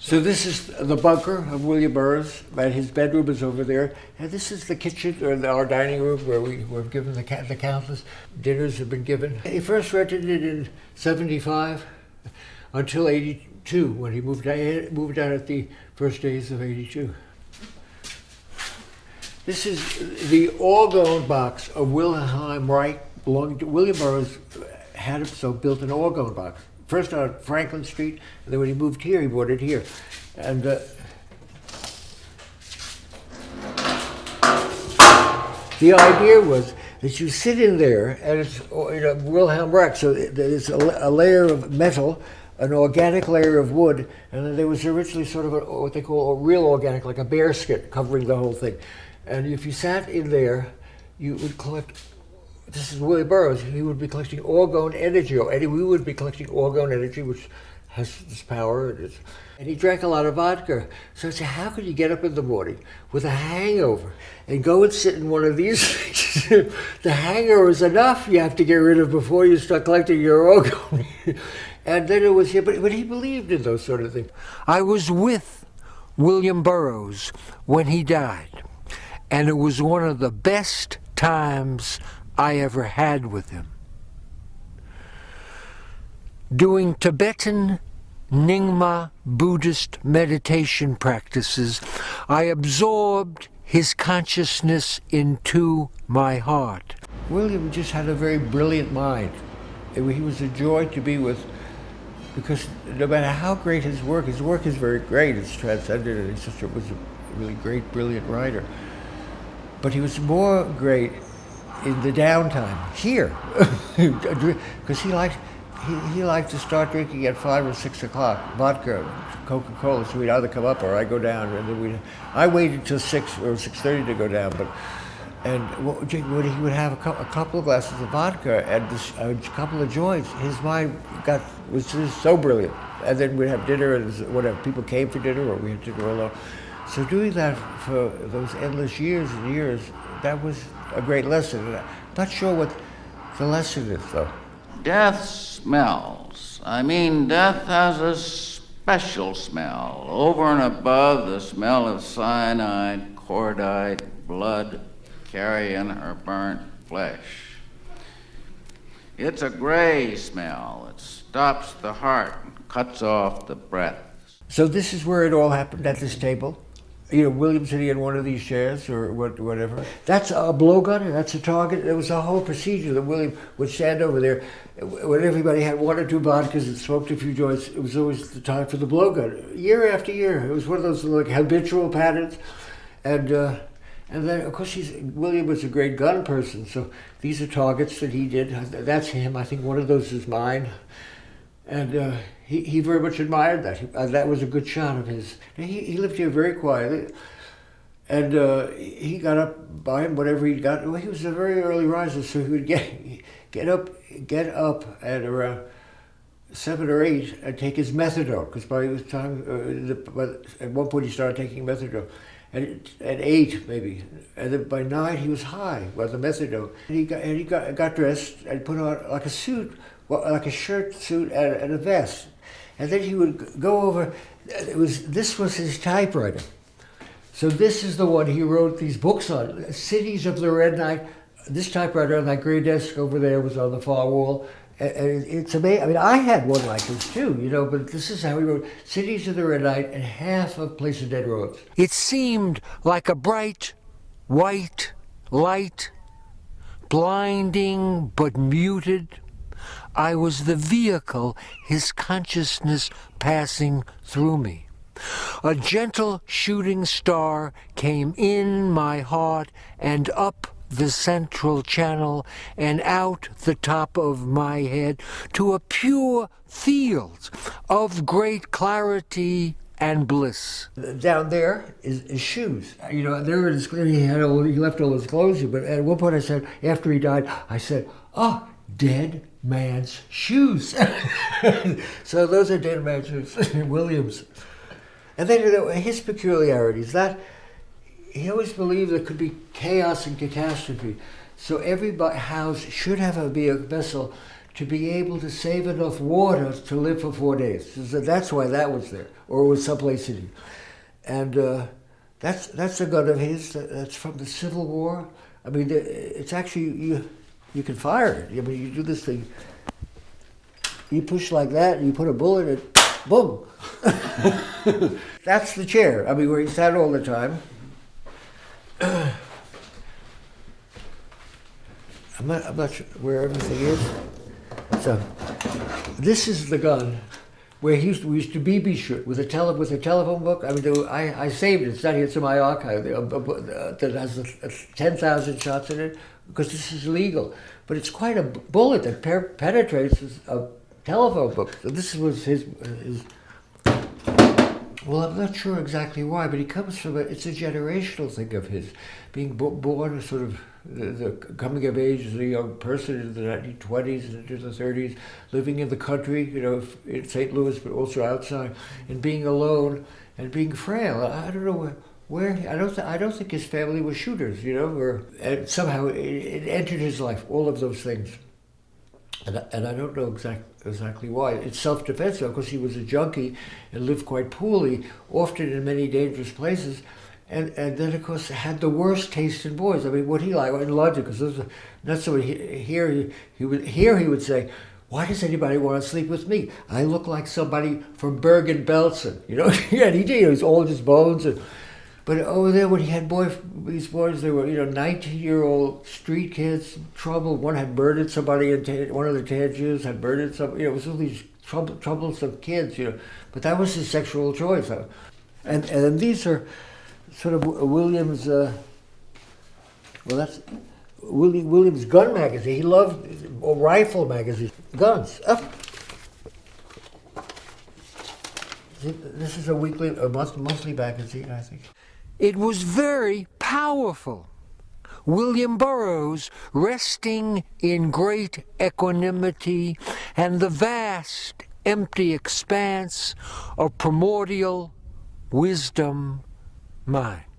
So this is the bunker of William Burroughs, and his bedroom is over there. And this is the kitchen, or our dining room, where we were given the countless dinners have been given. He first rented it in '75 until '82, when he moved out at the first days of '82. This is the orgone box of Wilhelm Reich, belonging to William Burroughs. Had himself built an orgone box. First on Franklin Street, and then when he moved here, he bought it here. And the idea was that you sit in there, and it's Wilhelm Reich, so there's a layer of metal, an organic layer of wood, and then there was originally sort of what they call a real organic, like a bear skin, covering the whole thing. And if you sat in there, you would collect. This is William Burroughs. He would be collecting orgone energy, we would be collecting orgone energy, which has this power. And he drank a lot of vodka. So I said, how could you get up in the morning with a hangover and go and sit in one of these things? The hangover is enough you have to get rid of before you start collecting your orgone. And then it was here, but he believed in those sort of things. I was with William Burroughs when he died, and it was one of the best times I ever had with him. Doing Tibetan Nyingma Buddhist meditation practices, I absorbed his consciousness into my heart. William just had a very brilliant mind. He was a joy to be with, because no matter how great his work is very great, it's transcendent, and he was a really great, brilliant writer. But he was more great in the downtime here, because he liked to start drinking at 5 or 6 o'clock, vodka, Coca-Cola. So we'd either come up or I'd go down, and then I waited till 6 or 6:30 to go down. And when he would have a couple of glasses of vodka and a couple of joints, his mind was just so brilliant. And then we'd have dinner, and whatever, people came for dinner, or we had dinner alone. So doing that for those endless years and years, that was a great lesson. I'm not sure what the lesson is, though. Death smells. Death has a special smell, over and above the smell of cyanide, cordite, blood, carrion, or burnt flesh. It's a gray smell. It stops the heart and cuts off the breath. So this is where it all happened, at this table. William sitting in one of these chairs or whatever. That's a blowgun, that's a target. There was a whole procedure that William would stand over there. When everybody had 1 or 2 vodkas and smoked a few joints, it was always the time for the blowgun. Year after year, it was one of those like habitual patterns. And then, of course, William was a great gun person, so these are targets that he did. That's him. I think one of those is mine. And he very much admired that. That was a good shot of his. He lived here very quietly, and he got up by him whatever he got. Well, he was a very early riser, so he would get up at around 7 or 8 and take his methadone, because by the time at one point he started taking methadone. At 8 maybe, and then by 9 he was high with the methadone. And he got dressed and put on like a suit, like a shirt suit and a vest, and then he would go over. This was his typewriter. So this is the one he wrote these books on, Cities of the Red Night. This typewriter on that gray desk over there was on the far wall. And it's amazing. I had one like this too, but this is how he wrote Cities of the Red Night and half of Place of Dead Roads. It seemed like a bright, white light, blinding but muted. I was the vehicle, his consciousness passing through me. A gentle shooting star came in my heart and up the central channel and out the top of my head to a pure field of great clarity and bliss. Down there is shoes. There it is. He left all his clothes here, but at one point I said, after he died, I said, "Oh, dead man's shoes." So those are dead man's shoes, Williams. And then his peculiarities, that he always believed there could be chaos and catastrophe. So every house should be a vessel to be able to save enough water to live for 4 days. So that's why that was there, or it was someplace in it. And that's a gun of his. That's from the Civil War. I mean, it's actually you can fire it. I mean, you do this thing. You push like that, and you put a bullet in it. Boom. That's the chair. I mean, where he sat all the time. I'm not sure where everything is. So, this is the gun where we used to BB shoot with a telephone book. I mean, I saved it. It's not here. It's in my archive. That has 10,000 shots in it because this is legal. But it's quite a bullet that penetrates a telephone book. So this was his. Well, I'm not sure exactly why, but he comes from it's a generational thing of his, being born sort of the coming of age as a young person in the 1920s and into the 30s, living in the country, in St. Louis, but also outside, and being alone and being frail. I don't know where I don't think his family was shooters, and somehow it entered his life, all of those things. And I don't know exactly why. It's self-defense, of course. He was a junkie and lived quite poorly, often in many dangerous places, and then of course had the worst taste in boys. I mean, what he liked in London, because not so here he would say, "Why does anybody want to sleep with me? I look like somebody from Bergen-Belsen," Yeah, and he did. He was all his bones But over there, when he had these boys, they were 19-year-old street kids, trouble. One had murdered somebody, one of the Tangiers had murdered somebody. It was all these troublesome kids, But that was his sexual choice. And these are sort of William's. That's William's gun magazine. He loved rifle magazines, guns. This is a monthly magazine, I think. It was very powerful. William Burroughs, resting in great equanimity and the vast, empty expanse of primordial wisdom mind.